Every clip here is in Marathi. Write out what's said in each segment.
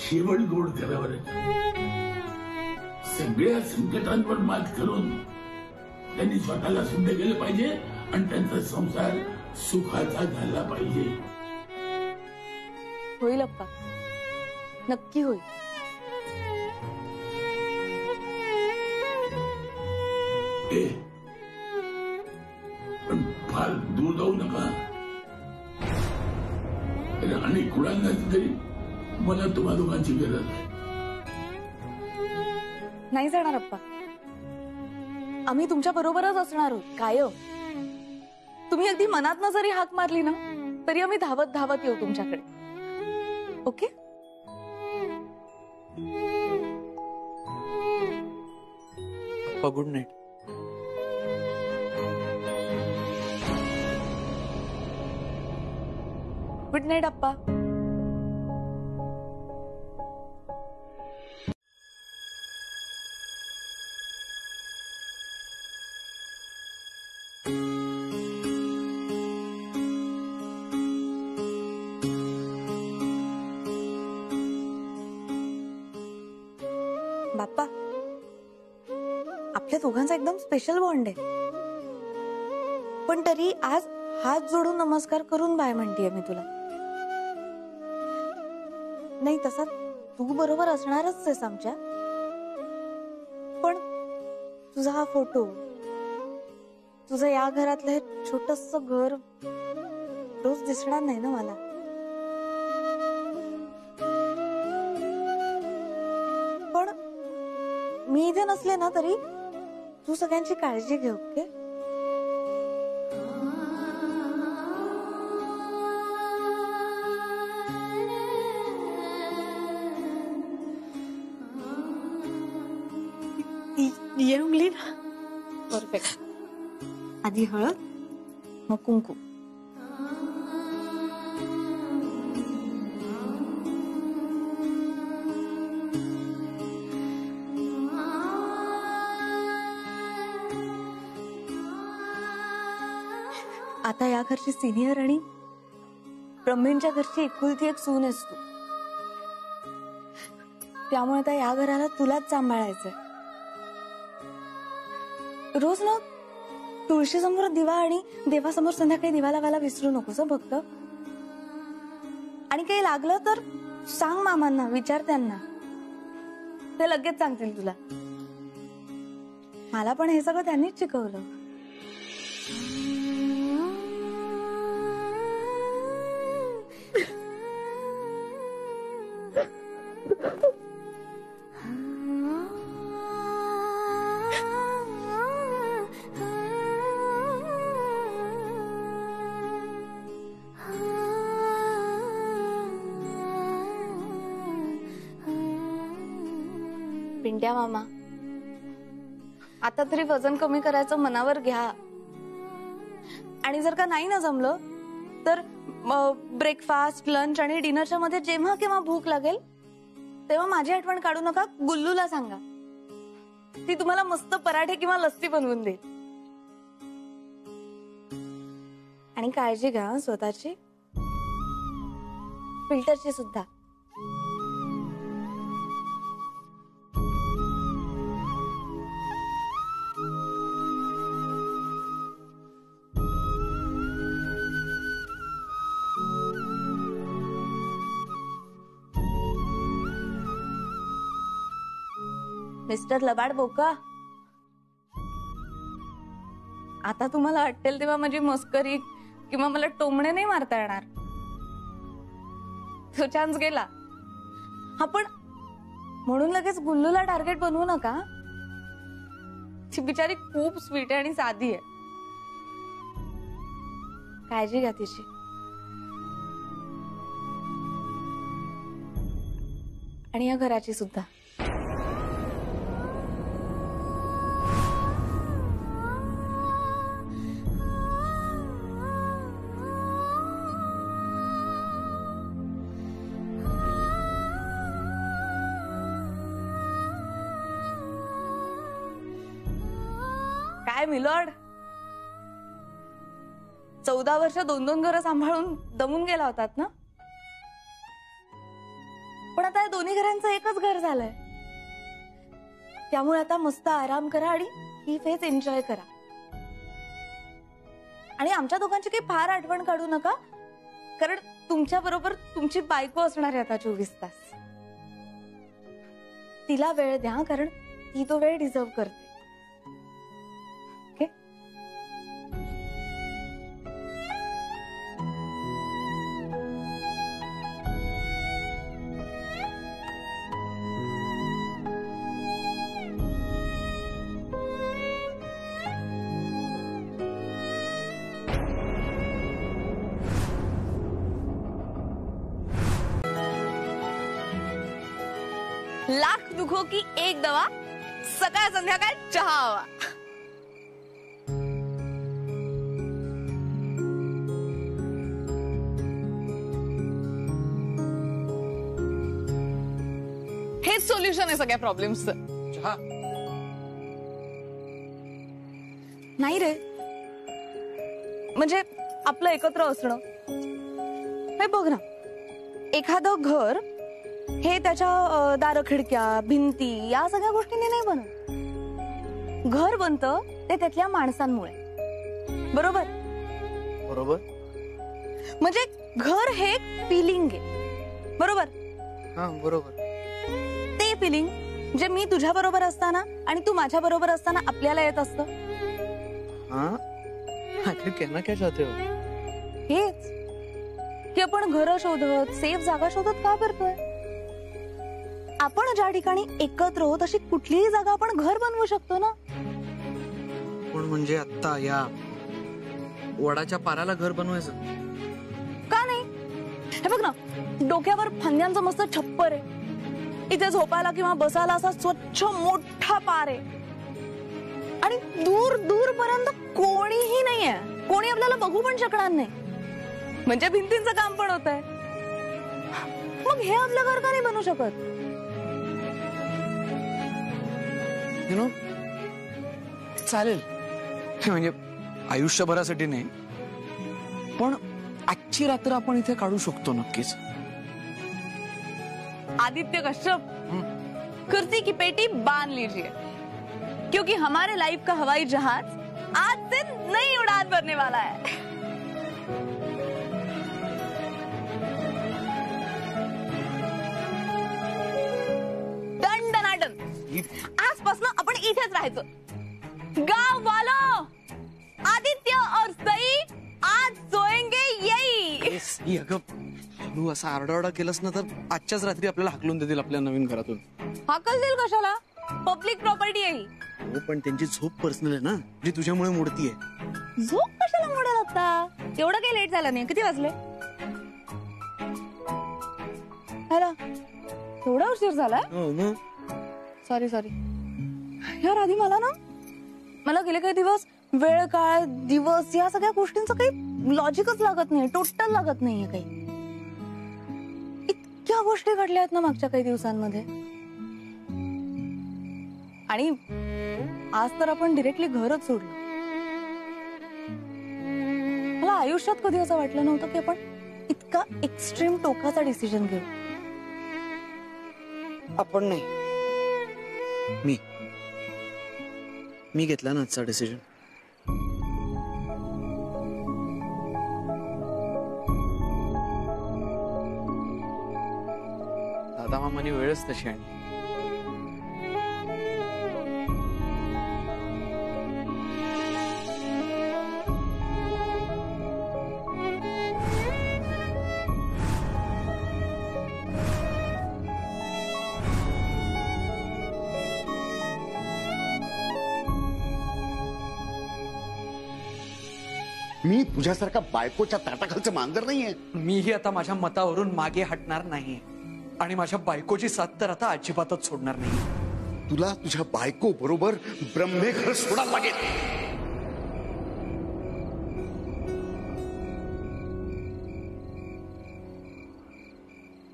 शेवट गोड करावर सगळ्या संकटांवर मात करून त्यांनी स्वतःला सिद्ध केलं पाहिजे आणि त्यांचा संसार सुखाचा झाला पाहिजे. होईल अप्पा, नक्की होईल. पण फार दूर जाऊ नका. आणि कुणाला तरी मला तुम्हा दोघांची गरज आहे. नाही जाणार अप्पा, आम्ही तुमच्या बरोबरच असणार आहोत कायम. तुम्ही अगदी मनात जरी हाक मारली ना तरी आम्ही धावत धावत येऊ तुमच्याकडे. Okay? Good night. Good night अप्पा. बाप्पा, आपल्या दोघांचा एकदम स्पेशल बॉन्ड आहे. पण तरी आज हात जोडून नमस्कार करून बाय म्हणतेय मी तुला. नाही तसा तू बरोबर असणारच आहेस आमच्या, पण तुझा हा फोटो, तुझं या घरातलं हे छोटंसं घर रोज दिसणार नाही ना मला. पण मी इथे नसले ना तरी तू सगळ्यांची काळजी घे. ओके? ये उंगली ना. परफेक्ट. आधी हळद, मग कुंकू. आता या घरची सिनियर आणि ब्रह्मेंच्या घरची एकुलती एक सून आहेस तू. त्यामुळे आता या घराला तुलाच सांभाळायचंय. रोज ना तुळशी समोर दिवा आणि देवासमोर संध्याकाळी दिवा लावायला विसरू नकोस भक्त. आणि काही लागलं तर सांग मामांना, विचार त्यांना, ते लगेच सांगतील तुला. मला पण हे सगळं त्यांनीच शिकवलं. पिंट्या मामा, आता तरी वजन कमी करायचं मनावर घ्या. आणि जर का नाही ना जमलं तर ब्रेकफास्ट, लंच आणि डिनरच्या मध्ये जेव्हा केव्हा भूक लागेल तेव्हा माझी आठवण काढू नका. गुल्लूला सांगा, ती तुम्हाला मस्त पराठे किंवा लस्सी बनवून देईल. आणि काळजी घ्या स्वतःची, फिल्टरची सुद्धा. मिस्टर लबाड बोका, आता तुम्हाला वाटेल तेव्हा माझी मस्करी किंवा मला टोमणे नाही मारता येणार. तो चान्स गेला. आपण म्हणून लगेच गुल्लूला टार्गेट बनवू नका. ती बिचारी खूप स्वीट आहे आणि साधी आहे. काळजी घ्या तिची. आणि या घराची सुद्धा. काय मिलॉर्ड, 14 वर्ष 2-2 घरं सांभाळून दमून गेला होतात ना. पण आता या दोन्ही घरांचं एकच घर झालंय. त्यामुळे आता मस्त आराम करा आणि ही फेज एन्जॉय करा. आणि आमच्या दोघांची काही फार आठवण काढू नका, कारण तुमच्या बरोबर तुमची बायको असणार आहे आता 24 तास. तिला वेळ द्या, कारण ती तो वेळ डिझर्व करते. ओके? लाख दुखो की एक दवा, सकाळ संध्याकाळ चहा हवा. हेच सोल्युशन आहे सगळ्या प्रॉब्लेम्सचं. चहा नाही रे, म्हणजे आपलं एकत्र असणं. हे बघ ना, एखादं घर हे त्याच्या दार खिडक्या भिंती या सगळ्या गोष्टींनी नाही बनत. घर बनतं ते त्यातल्या माणसांमुळे. बरोबर? बरोबर. म्हणजे घर हे फिलिंग आहे. बरोबर? हा बरोबर. ते फिलिंग जे मी तुझ्या बरोबर असताना आणि तू माझ्या बरोबर असताना आपल्याला येत असतं. हाँ आखिर कहना क्या चाहते हो? हेच की आपण घर शोधत, सेफ जागा शोधत का करतोय? आपण ज्या ठिकाणी एकत्र होत अशी कुठलीही जागा आपण घर बनवू शकतो ना. पण म्हणजे आता या वडाच्या पाराला घर बनवायचं का नाही? हे बघ ना, डोक्यावर फांद्यांचं मस्त छप्पर आहे. इथे झोपायला किंवा बसायला असा स्वच्छ मोठा पार आहे. आणि दूर दूर पर्यंत कोणीही नाहीये. कोणी आपल्याला बघू पण शकणार नाही. म्हणजे भिंतींचं काम पण होत आहे. मग हे आपलं घर का नाही बनवू शकत? यु नो चालेल, म्हणजे आयुष्यभरासाठी नाही, पण आजची रात्र आपण इथे काढू शकतो नक्कीच. आदित्य कश्यप, कुर्सी की पेटी बांध लीजिए, क्योंकि हमारे लाइफ का हवाई जहाज आज से नई उड़ान भरने वाला है. दंडनाटन. आजपासून आपण इथेच राहायचं. गाव वालों, आदित्य और सई आज सोएंगे यही. तू असा आरडाओरडा केलास ना तर आजच्याच रात्री आपल्याला हाकलून देतील आपल्या नवीन घरातून. हाकल देईल कशाला? पब्लिक प्रॉपर्टी आहे ही. हो, पण त्यांची झोप पर्सनल आहे ना, जी तुझ्यामुळे मोडतीये. झोप कशाला मोडेल आता? एवढं काही लेट झालं नाही. किती वाजले? हॅलो, एवढा उशीर झाला? हो मग. सॉरी यार, आधी मला गेले काही दिवस वेळ काळ दिवस या सगळ्या गोष्टींचं काही लॉजिकच लागत नाही. टोटल लागत नाहीये काही. इतक्या गोष्टी घडल्या आहेत ना मागच्या काही दिवसांमध्ये. आणि आज तर आपण डिरेक्टली घरच सोडलं. मला आयुष्यात कधी असं वाटलं नव्हतं की आपण इतका एक्स्ट्रीम टोकाचा डिसिजन घेऊ. आपण नाही, मी घेतला ना आजचा डिसिजन. दादा मामाने वेळच तशी आणली. मी तुझ्यासारखा बायकोच्या ताटाखालचं मांजर नाहीये. मीही आता माझ्या मतावरून मागे हटणार नाही आणि माझ्या बायकोची साथ तर आता अजिबातच सोडणार नाही. तुला तुझ्या बायको बरोबर ब्रह्मेघर सोडायला लागेल.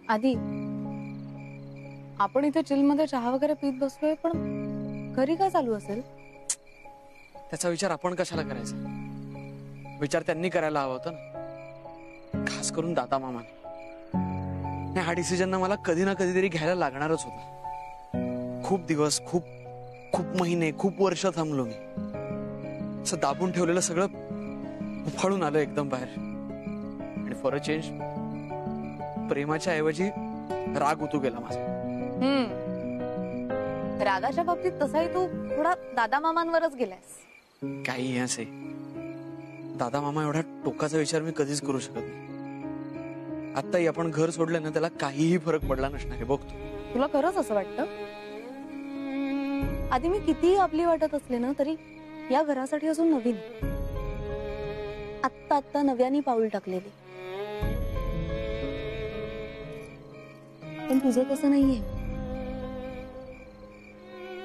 आधी आपण इथे चिल मध्ये चहा वगैरे पीत बसलोय, पण घरी काय चालू असेल? त्याचा विचार आपण कशाला करायचा? विचार त्यांनी करायला हवा होता ना, खास करून दादा मामाने. नाही, हा डिसिजन ना मला कधी ना कधीतरी घ्यायला लागणारच होता. खूप दिवस, खूप खूप महिने, खूप वर्ष थांबलो मी. असं दाबून ठेवलेलं सगळं उफाळून आलं एकदम बाहेर. आणि फॉर अ चेंज प्रेमाच्या ऐवजी राग उतू गेला माझा. रागाच्या बाबतीत तसाही तू थोडा दादा मामांवरच गेलास. काही असे दादा मामा एवढा टोकाचा विचार मी कधीच करू शकत नाही. आत्ताही आपण घर सोडलं ना, त्याला काहीही फरक पडला नसणार आहे बघतो. तुला खरंच असं वाटतं? आधी मी कितीही आपली वाटत असले ना तरी या घरासाठी अजून नवीन, आत्ता नव्याने पाऊल टाकलेली. पण तुझं तसं नाहीये.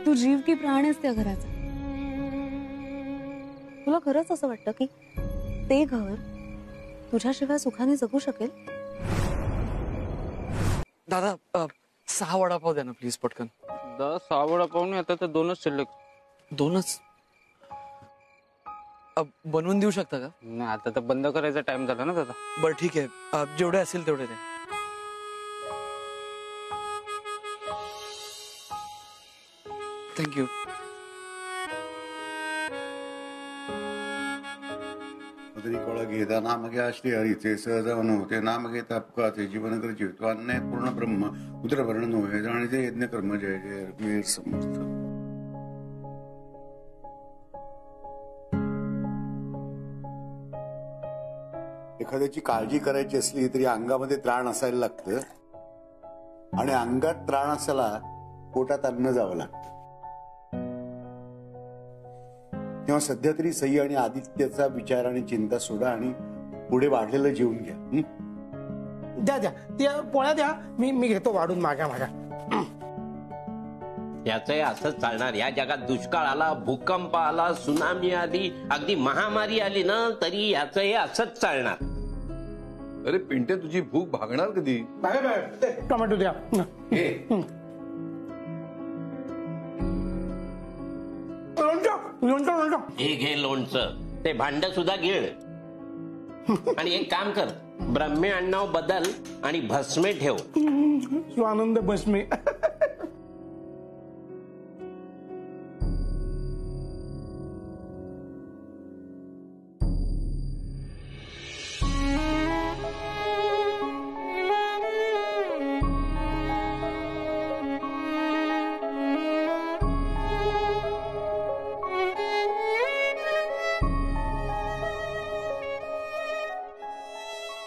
तू जीव की प्राण आहेस त्या घराचा. तुला खरंच असं वाटतं की ते घर तुझ्याशिवाय सुखाने जगू शकेल? दादा 6 वडापाव द्या ना प्लीज पटकन. 6 वडापाव नाही, आता तर 2च शिल्लक. 2च बनवून देऊ शकता का? नाही, आता तर बंद करायचा टाइम झाला ना दादा. बरं ठीक आहे, जेवढे असेल तेवढे द्या. थँक्यू. घेता नाम घ्या श्री हरीचे सहज नव्हते नाम घेता अपघाते जीवन कर जीवित अन्य पूर्ण ब्रह्म उदरवर्ण नव्हे जाणीचे यज्ञ कर्म जय जय रघुवीर समर्थ. एखाद्याची काळजी करायची असली तरी अंगामध्ये त्राण असायला लागतं आणि अंगात त्राण असायला पोटात अन्न जावं लागतं. तेव्हा सध्या तरी सई आणि आदित्यचा विचार आणि चिंता सोडा आणि पुढे वाढलेलं जेवून घ्या. द्या द्या त्या पोळ्या द्या, मी घेतो वाढून माझ्या. याचंही असंच चालणार. या जगात दुष्काळ आला, भूकंप आला, सुनामी आली, अगदी महामारी आली ना तरी याचंही असंच चालणार. अरे पिंटे, तुझी भूक भागणार कधी? टोमॅटो द्या. लोणचं. हे घे लोणचं, ते भांड सुद्धा गिळ. आणि एक काम कर, ब्रह्मे आडनाव बदल आणि भस्मे ठेव. स्वानंद भस्मे.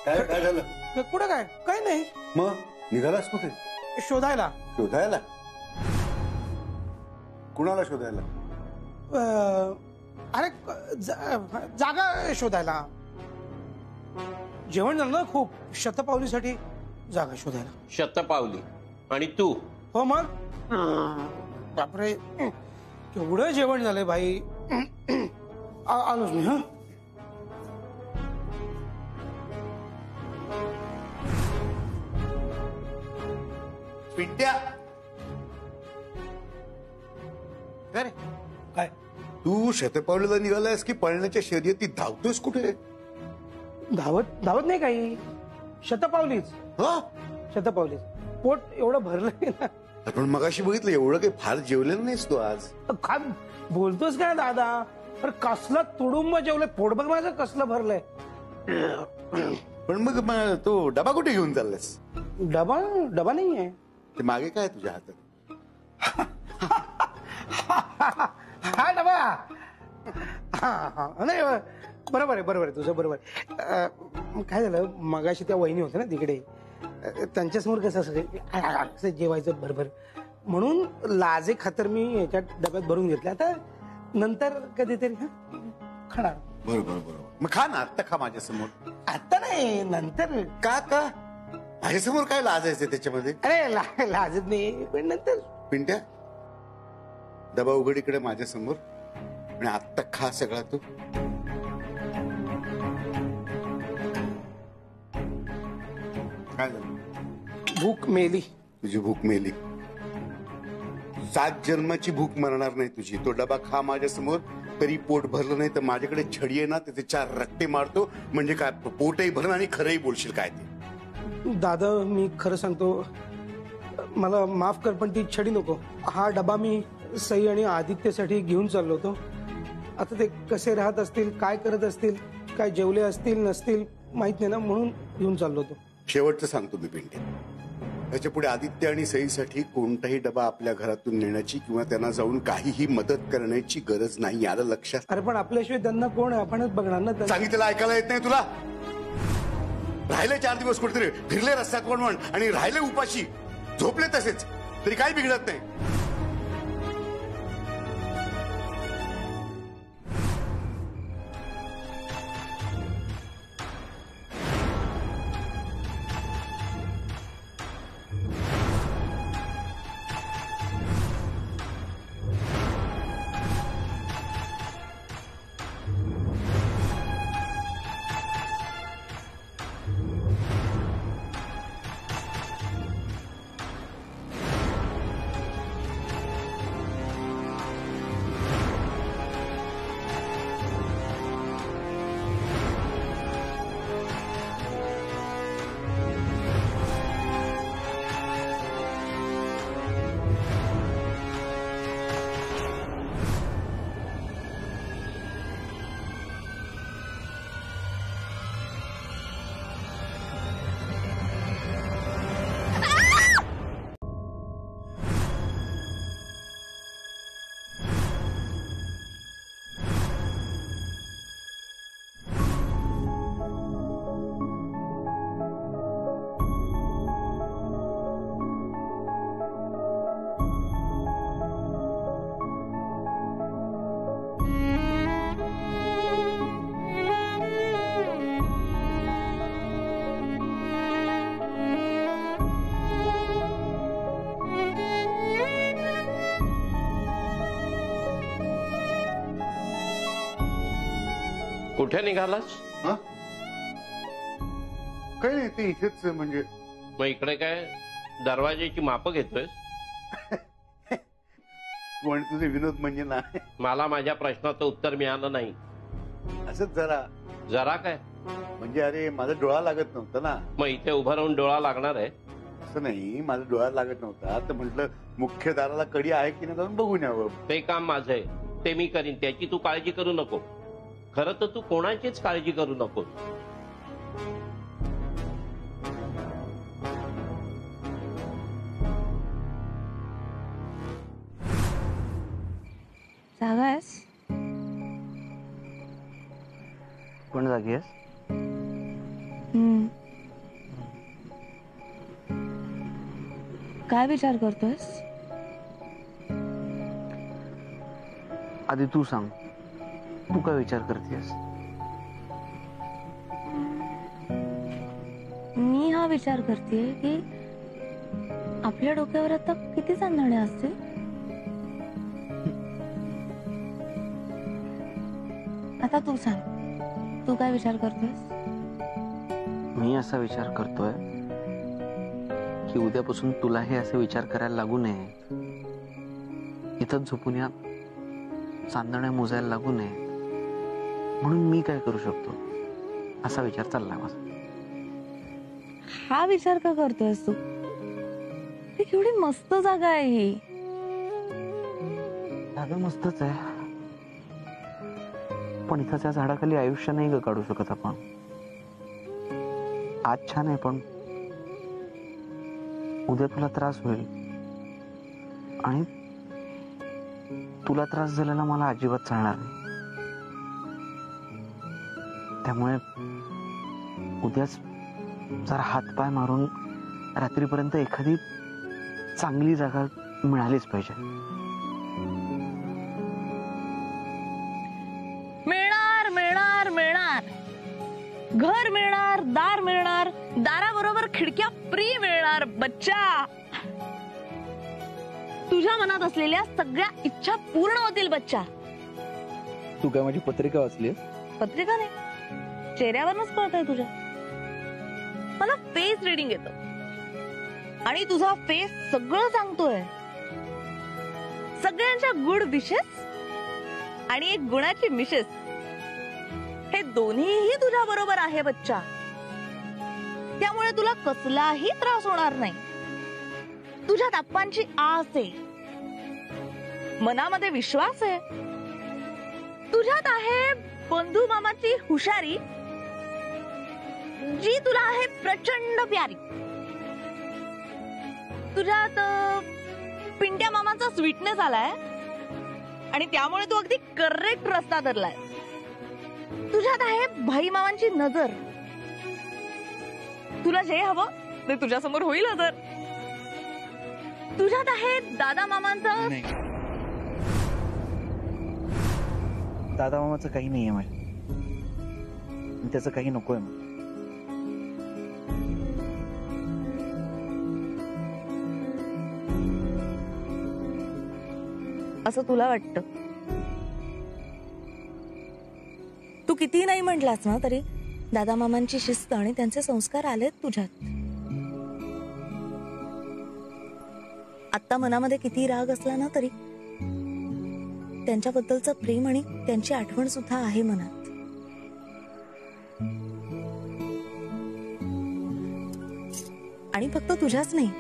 काय झालं? कुठं काय नाही. मग निघालास कुठे? शोधायला. शोधायला? कुणाला शोधायला? अरे जागा शोधायला. जेवण झालं ना खूप, शतपावलीसाठी जागा शोधायला. शतपावली? आणि तू? हो मग. बापरे, केवढं जेवण झालंय भाई. आलोच मी. हा पिंट्या, काय तू शतपावलीला निघालायस की पळण्याच्या शर्यतीत धावतोस कुठे? धावत नाही काही, शतपावलीच. शतपावलीच. पोट एवढं भरलंय ना. पण मगाशी बघितलं एवढं काही फार जेवलेलं नाहीस तू आज. काय बोलतोस काय दादा? अरे कसलं तुडुंब जेवलंय. पोट बघ माझं कसलं भरलंय. पण मग तो डबा कुठे घेऊन चाललास? डबा नाहीये. ते मागे काय तुझ्या हातात? हा डबा. नाही, बरोबर आहे तुझं, बरोबर. काय झालं, मगाशी त्या वहिनी होत्या ना तिकडे, त्यांच्यासमोर कसं असं जेवायचं भरभर, म्हणून लाजे खातर मी याच्यात डब्यात भरून घेतलं. आता नंतर कधीतरी खाणार. बरोबर. मग खा ना, आत्ता खा माझ्या समोर. आता नाही, नंतर. का माझ्यासमोर काय लाजायचं त्याच्यामध्ये? अरे लाजत नाही, पण नंतर. पिंट्या, डबा उघड इकडे माझ्या समोर आणि आत्ता खा सगळा तू. काय झालं? भूक मेली. तुझी भूक मेली. 7 जन्माची भूक मरणार नाही तुझी. तो डबा खा माझ्या समोर, तरी पोट भरलं नाही तर माझ्याकडे छडी आहे ना, त्याचे 4 रट्टे मारतो. म्हणजे काय पोटही भरण आणि खरंही बोलशील काय ते. दादा मी खरं सांगतो, मला माफ कर पण ती छडी नको. हा डबा मी सई आणि आदित्यसाठी घेऊन चाललो होतो. आता ते कसे राहत असतील, काय करत असतील, काय जेवले असतील नसतील माहित नाही ना, म्हणून घेऊन चाललो होतो. शेवटचं सांगतो मी पिंटे, त्याच्या पुढे आदित्य आणि सईसाठी कोणताही डबा आपल्या घरातून नेण्याची किंवा त्यांना जाऊन काहीही मदत करण्याची गरज नाही, आलं लक्षात? अरे पण आपल्याशिवाय त्यांना कोण आहे, आपणच बघणार ना. सांगितलेलं ऐकायला येत नाही तुला? राहिले 4 दिवस कुठेतरी फिरले रस्त्यात कोण आणि राहिले उपाशी, झोपले तसेच, तरी काही बिघडत नाही. कुठे निघालास? काही नाही, ते इथेच. म्हणजे मग इकडे काय दरवाजेची मापं घेतोय? पण तुझे विनोद म्हणजे ना, मला माझ्या प्रश्नाचं उत्तर मिळालं नाही. असंच जरा जरा काय म्हणजे, अरे माझा डोळा लागत नव्हता ना. मग इथे उभं राहून डोळा लागणार आहे? असं नाही, माझा डोळा लागत नव्हता तर म्हटलं मुख्य दाराला कडी आहे की नाही जाऊन बघून यावं. ते काम माझं आहे, ते मी करीन, त्याची तू काळजी करू नको. खरं तर तू कोणाचीच काळजी करू नको. जागा आहेस? कोण जागी आहेस? काय विचार करतोयस? आधी तू सांग, तू काय विचार करतेस? मी हा विचार करते की आपल्या डोक्यावर आता किती चांदणे असतील? आता तू सांग, तू काय विचार करतोयस? मी असा विचार करतोय की उद्यापासून तुलाही असे विचार करायला लागू नये, इथंच झोपून या चांदण्या मोजायला लागू नये, म्हणून मी काय करू शकतो असा विचार चाललाय माझा. हा विचार का करतोयस तू? ही केवढी मस्त जागा आहे ही. जागा मस्तच आहे, पण इथं त्या झाडाखाली आयुष्य नाही ग काढू शकत आपण. आज छान आहे पण उद्या तुला त्रास होईल, आणि तुला त्रास झालेला मला अजिबात चालणार नाही. त्यामुळे उद्याच जरा हातपाय मारून रात्रीपर्यंत एखादी चांगली जागा मिळालीच पाहिजे. मिळणार मिळणार मिळणार, घर मिळणार, दार मिळणार, दाराबरोबर खिडक्या फ्री मिळणार बच्चा. तुझ्या मनात असलेल्या सगळ्या इच्छा पूर्ण होतील बच्चा. तू काय माझी पत्रिका वाचलीस? पत्रिका नाही, चेहऱ्यावरच कळतंय तुझ्या. मला फेस रिडिंग येतं आणि तुझा फेस सगळं सांगतोय. सगळ्यांच्या गुड विशेस आणि एक गुणाची मिसेस, हे दोन्हीही तुझ्या बरोबर आहे बच्चा. त्यामुळे तुला कसलाही त्रास होणार नाही. तुझ्यात आप्पांची आस आहे, मनामध्ये विश्वास आहे, तुझ्यात आहे बंधू मामाची हुशारी जी तुला आहे प्रचंड प्यारी. तुझ्यात पिंट्या मामाचा स्वीटनेस आलाय आणि त्यामुळे तू अगदी करेक्ट रस्ता धरलाय. तुझ्यात आहे भाई मामांची नजर. तुला जे हवं ते तुझ्या समोर होईल हजर. तुझ्यात आहे दादा मामांचा. नाही, दादा मामाचं काही नाहीये माझ्या, त्याचं काही नकोय मला. असं तुला वाटतं. तू किती नाही म्हटलास ना तरी दादा मामांची शिस्त आणि त्यांचे संस्कार आलेत तुझ्यात. आता मनामध्ये किती राग असला ना तरी त्यांच्याबद्दलचं प्रेम आणि त्यांची आठवण सुद्धा आहे मनात. आणि फक्त तुझ्याच नाही,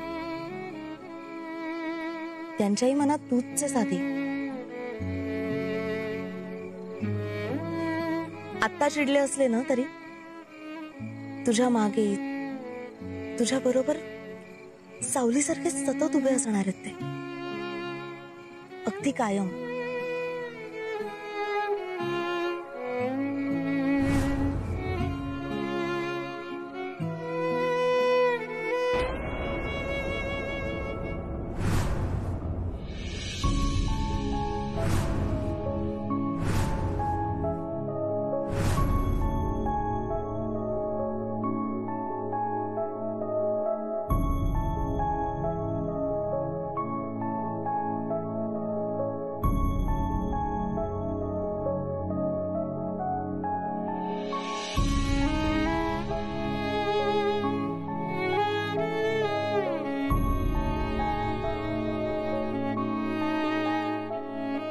त्यांच्याही मनात तूच साधी. आत्ता चिडले असले ना तरी तुझ्या मागे, तुझ्या बरोबर सावलीसारखे सतत उभे असणार आहेत ते, अगदी कायम.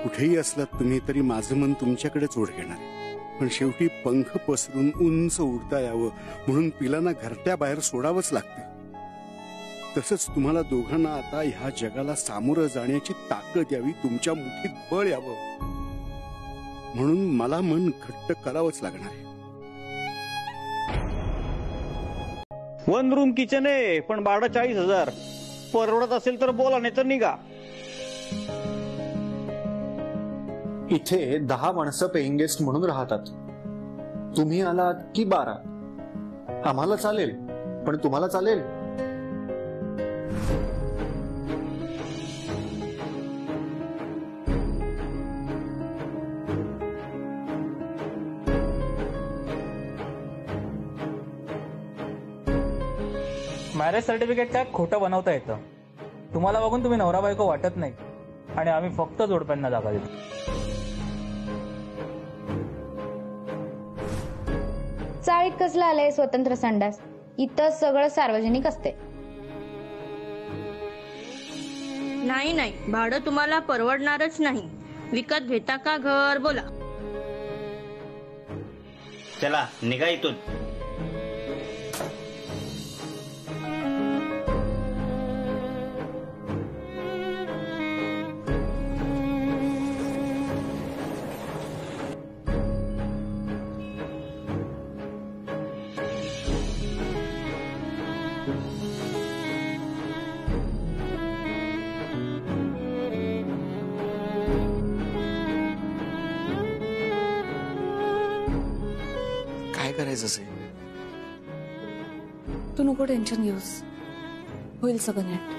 कुठेही असलात तुम्ही तरी माझं मन तुमच्याकडेच ओढ घेणार आहे. पण शेवटी पंख पसरून उंच उडता यावं म्हणून पिलांना घरट्या बाहेर सोडावंच लागते. तसंच तुम्हाला दोघांना आता ह्या जगाला सामोरं जाण्याची ताकद यावी, तुमच्या मुठीत बळ यावं म्हणून मला मन घट्ट करावंच लागणार आहे. 1 रूम किचन आहे, पण भाडं 40,000. परवडत असेल तर बोला, नाही तर निघा. इथे 10 माणसं पेईंग गेस्ट म्हणून राहतात. तुम्ही आलात की 12. आम्हाला चालेल, पण तुम्हाला चालेल? मॅरेज सर्टिफिकेट काय खोटं बनवता येतं. तुम्हाला बघून तुम्ही नवरा बायको वाटत नाही आणि आम्ही फक्त जोडप्यांना जागा देतो. चाळीत कसलं आलंय स्वतंत्र संडास? इथं सगळं सार्वजनिक असते. नाही नाही, भाडं तुम्हाला परवडणारच नाही. विकत घेता का घर? बोला. चला निघा इथून. काय करायचं असे? तू नको टेन्शन घेऊस, होईल सगळं नीट.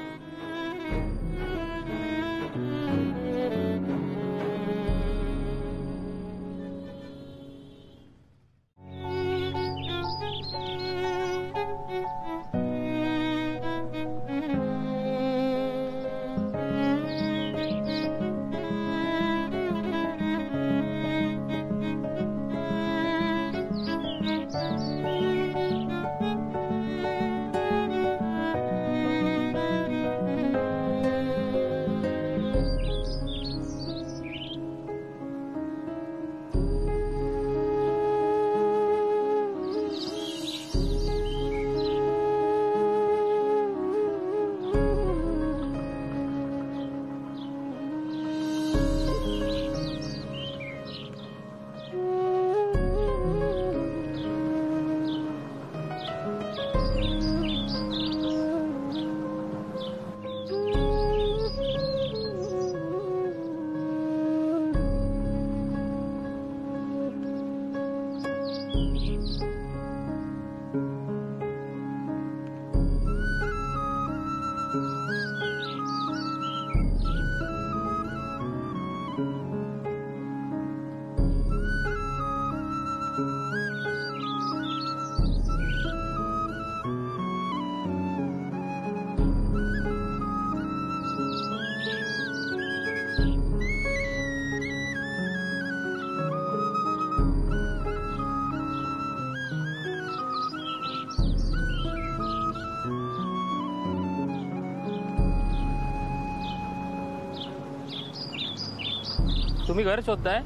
तुम्ही घर शोधताय?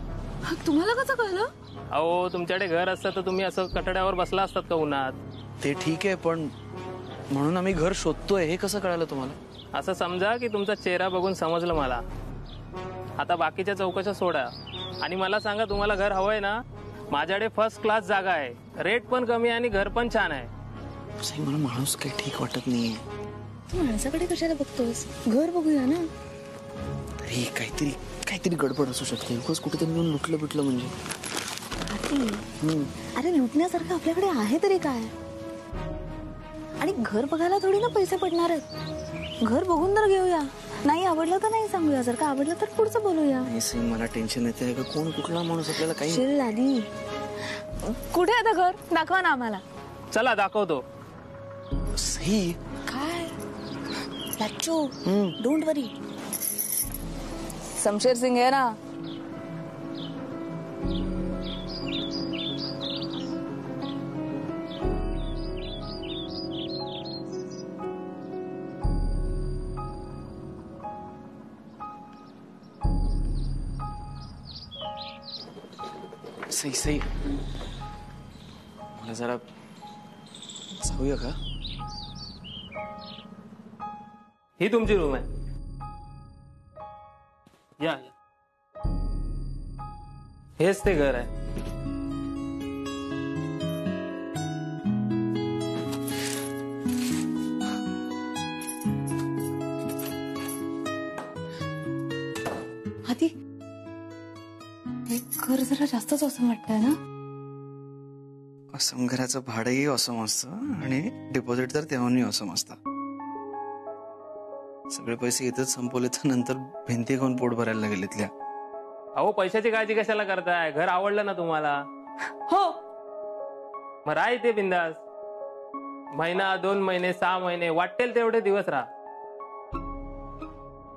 तुम्हाला कसं कळलं? अहो तुमच्याकडे घर असतं तर तुम्ही असं कटड्यावर बसला असतात का उन्हात? ते ठीक आहे, पण म्हणून आम्ही घर शोधतोय हे कसं कळालं तुम्हाला? असं समजा की तुमचा चेहरा बघून समजलं मला. आता बाकीच्या चौकशा सोडा आणि मला सांगा, तुम्हाला घर हवंय ना? माझ्याकडे फर्स्ट क्लास जागा आहे, रेट पण कमी आहे आणि घर पण छान आहे. मला माणूस काही ठीक वाटत नाहीये. तू माणसाकडे कशाला बघतोस? घर बघूया ना. तरी काहीतरी गडबड असू शकते. उगाच कुठेतरी येऊन लुटलं बिटलं म्हणजे. अरे लुटण्यासारखं आपल्याकडे आहे तरी काय? आणि घर बघायला थोडी ना पैसे पडणार आहेत. घर बघून तर घेऊया, नाही आवडलं तर नाही सांगूया, जर का आवडलं तर पुढचं बोलूया. मला टेन्शन येते का कोण कुठला माणूस आपल्याला काही. शिल आधी कुठे आता घर दाखवा ना आम्हाला. चला दाखवतो. सही काय लच्चू, डोंट वरी. शमशेर सिंग है ना. सही मला जरा जाऊया का? ही तुमची रूम आहे. या हेच ते घर आहे. आधी घर जरा जास्तच असं वाटतंय ना. असं घराचं भाडंही असं असतं आणि डिपॉझिट तर तेव्हाही असं असतं. सगळे पैसे इथंच संपवले तर नंतर भिंती खाऊन पोट भरायला गेलेतल्या. अहो पैशाची काळजी कशाला करताय? घर आवडलं ना तुम्हाला? हो. मग राहा इथे बिंदास. महिना 2 महिने 6 महिने वाटेल तेवढे दिवस राहा.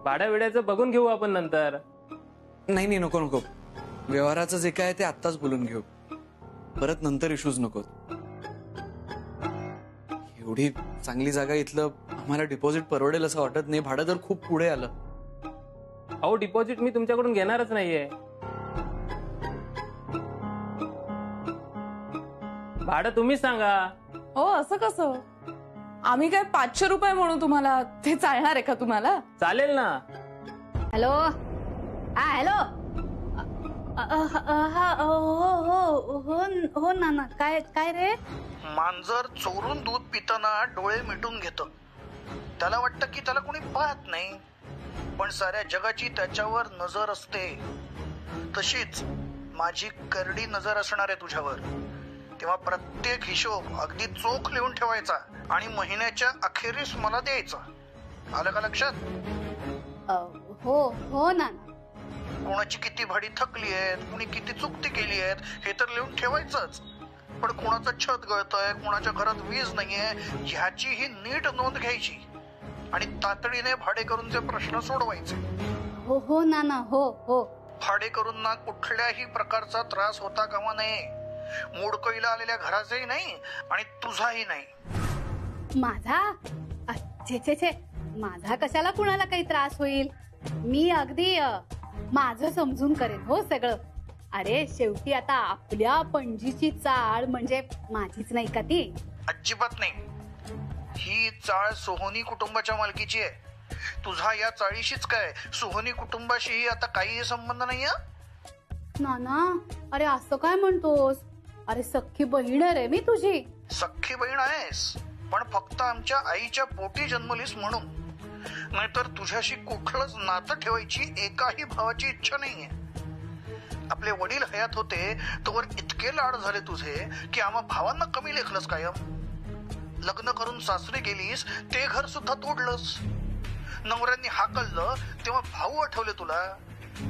भाड्या विड्याचं बघून घेऊ आपण नंतर. नाही नको. व्यवहाराचं जे काय ते आत्ताच बोलून घेऊ. परत नंतर इश्यूज नको. एवढी चांगली जागा, इथलं आम्हाला डिपॉझिट परवडेल असं वाटत नाही. भाडं तर खूप पुढे आलं. अहो डिपॉझिट मी तुमच्याकडून घेणारच नाहीये. भाडं तुम्हीच सांगा. हो असं कसं? आम्ही काय 500 रुपये म्हणू तुम्हाला? ते चालणार आहे का तुम्हाला? चालेल ना. हॅलो. हा हॅलो. हो नाना. काय रे? मांजर चोरून दूध पिताना डोळे मिटून घेतं. त्याला वाटतं की त्याला कोणी पाहत नाही, पण साऱ्या जगाची त्याच्यावर नजर असते. तशीच माझी करडी नजर असणार आहे तुझ्यावर. तेव्हा प्रत्येक हिशोब अगदी चोख लिहून ठेवायचा आणि महिन्याच्या अखेरीस मला द्यायचा. आलं का लक्षात? हो नाना. कोणाची किती भाडी थकली आहेत, कोणी किती चुकती केली आहेत हे तर लिहून ठेवायचंच. पण कोणाचं छत गळतंय, कोणाच्या घरात वीज नाहीये ह्याची ही नीट नोंद घ्यायची आणि तातडीने भाडेकरूंचे प्रश्न सोडवायचे. हो नाना. हो. भाडेकरूंना कुठल्याही प्रकारचा त्रास होता कामा नये. मोडकळीला आलेल्या घराचाही नाही आणि तुझाही नाही. माझा? छे माझा कशाला कुणाला काही त्रास होईल? मी अगदी माझं समजून करेन हो सगळं. अरे शेवटी आता आपल्या पणजीची चाळ म्हणजे माझीच नाही का ती? अजिबात नाही. ही चाळ सोहोनी कुटुंबाच्या मालकीची आहे. तुझा या चाळीशीच काय, सोहोनी कुटुंबाशीही आता काहीही संबंध नाहीये. नाना अरे असं काय म्हणतोस? अरे सख्खी बहीण आहे रे मी तुझी. सख्खी बहीण आहेस, पण फक्त आमच्या आईच्या पोटी जन्मलीस म्हणून. नाहीतर तुझ्याशी कुठलंच नातं ठेवायची एकाही भावाची इच्छा नाहीये. आपले वडील हयात होते तोवर इतके लाड झाले तुझे की आम्हा भावांना कमी लेखलंस कायम. लग्न करून सासरी गेलीस ते घर सुद्धा तोडलंस. नवऱ्यांनी हाकललं तेव्हा भाऊ आठवले तुला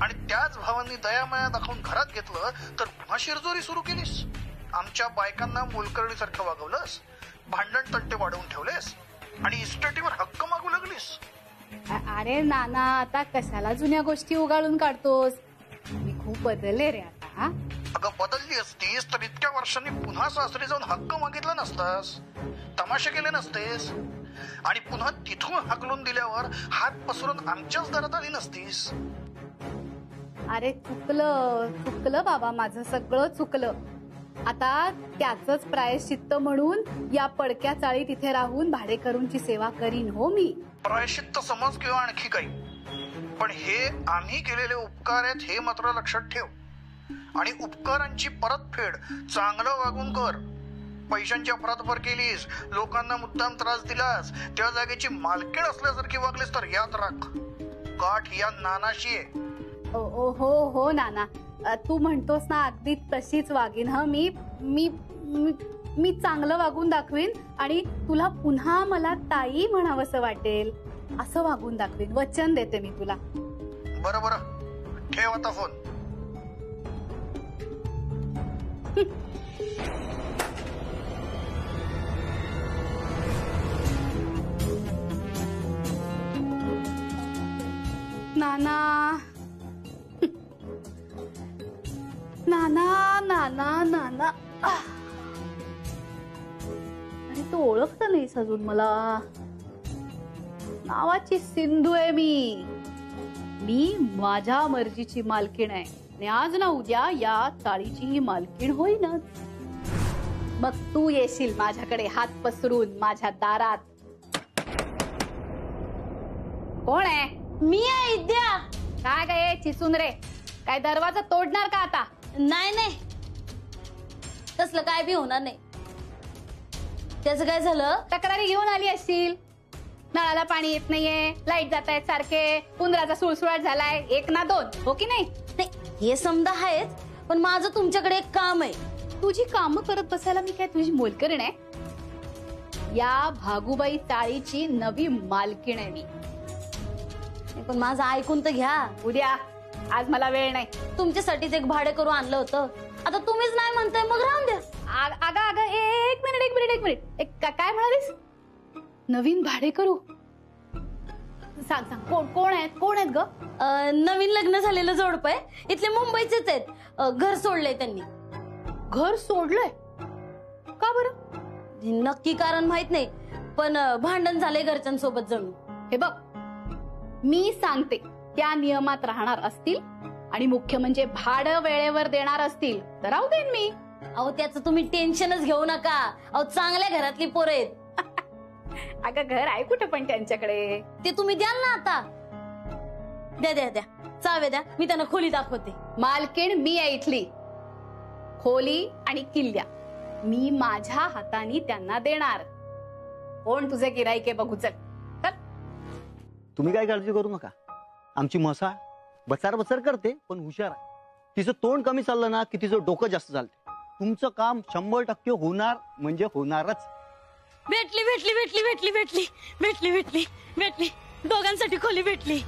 आणि त्याच भावांनी दयामाया दाखवून घरात घेतलं तर पुन्हा शिरजोरी सुरू केलीस. आमच्या बायकांना मोलकर्णीसारखं वागवलंस, भांडण तंटे वाढवून ठेवलेस आणि इस्टेटीवर हक्क मागू लागलीस. अरे नाना आता कशाला जुन्या गोष्टी उगाळून काढतोस? मी खूप बदलले रे आता. अगं बदलली असतीस तर इतक्या वर्षांनी पुन्हा सासरी जाऊन हक्क मागितला नसतास, तमाशे केले नसतेस आणि पुन्हा तिथून हाकलून दिल्यावर हात पसरून आमच्याच दारात आली नसतीस. अरे चुकलं बाबा, माझं सगळं चुकलं. आता त्याचंच प्रायश्चित्त म्हणून या पडक्या चाळीत इथे राहून भाडेकरूंची सेवा करीन हो मी. प्रायश्चित्त समज किंवा आणखी काही, पण हे आम्ही केलेले उपकार आहेत हे मात्र लक्षात ठेव. आणि उपकारांची परतफेड चांगलं वागून कर. पैशांची अफरातफर केलीस, लोकांना मुद्दाम त्रास दिलास, त्या जागेची मालकीण असल्यासारखी वागलीस तर याद राख, गाठ या नानाशी आहे. हो नाना, तू म्हणतोस ना अगदी तशीच वागीन. मी मी मी चांगलं वागून दाखवीन आणि तुला पुन्हा मला ताई म्हणावंसं वाटेल असं वागून दाखवीन. वचन देते मी तुला. बरं ठेव आता फोन. नाना नाना नाना नाना, अरे तू ओळखत नाहीस अजून मला. नावाची सिंधू आहे मी माझ्या मर्जीची मालकीण आहे आणि आज ना उद्या या चाळीचीही मालकीण होईनच. मग तू येशील माझ्याकडे हात पसरून माझ्या दारात. कोण आहे? मी आहे विद्या. काय काय चिसून रे, काय दरवाजा तोडणार का आता? नाही तसलं काय बी होणार नाही. त्याचं काय झालं? तक्रारी घेऊन आली असतील. नळाला पाणी येत नाहीये, लाईट जात आहेत सारखे, उंदराचा सुळसुळाट झालाय, 1 ना 2, हो की नाही? हे समजा आहेच, पण माझं तुमच्याकडे एक काम आहे. तुझी कामं करत बसायला मी काय तुझी मोलकरीण आहे? या भागूबाई चाळीची नवी मालकीण आहे मी. पण माझं ऐकून तर घ्या. उद्या, आज मला वेळ नाही. तुमच्यासाठीच एक भाडे करू आणलं होतं. आता तुम्हीच नाही म्हणताय, मग राहून द्या. अगं एक मिनिट. काय म्हणालीस? नवीन भाडे करू? सांग कोण आहेत ग? नवीन लग्न झालेलं जोडप आहे, इथले मुंबईचेच आहेत. घर सोडलंय त्यांनी. घर सोडलंय? का बरं? नक्की कारण माहित नाही, पण भांडण झालंय घरच्यांसोबत जणू. हे बघ, मी सांगते त्या नियमात राहणार असतील आणि मुख्य म्हणजे भाडं वेळेवर देणार असतील तर राहू देईन मी. अहो त्याचं तुम्ही टेन्शनच घेऊ नका. अहो चांगल्या घरातली पोरं आहेत. अगं घर आहे कुठं पण त्यांच्याकडे. ते तुम्ही द्याल ना आता. द्या चावे द्या, मी त्यांना खोली दाखवते. मालकीण मी आहे इथली. खोली आणि किल्ल्या मी माझ्या हाताने त्यांना देणार. कोण तुझे गिराईक आहे बघू. चल तुम्ही काय काळजी करू नका. आमची म्हसाळ बचार करते, पण हुशार आहे. तिचं तोंड कमी चाललं ना की तिचं डोकं जास्त चालते. तुमचं काम 100% होणार म्हणजे होणारच. भेटली दोघांसाठी खोली भेटली.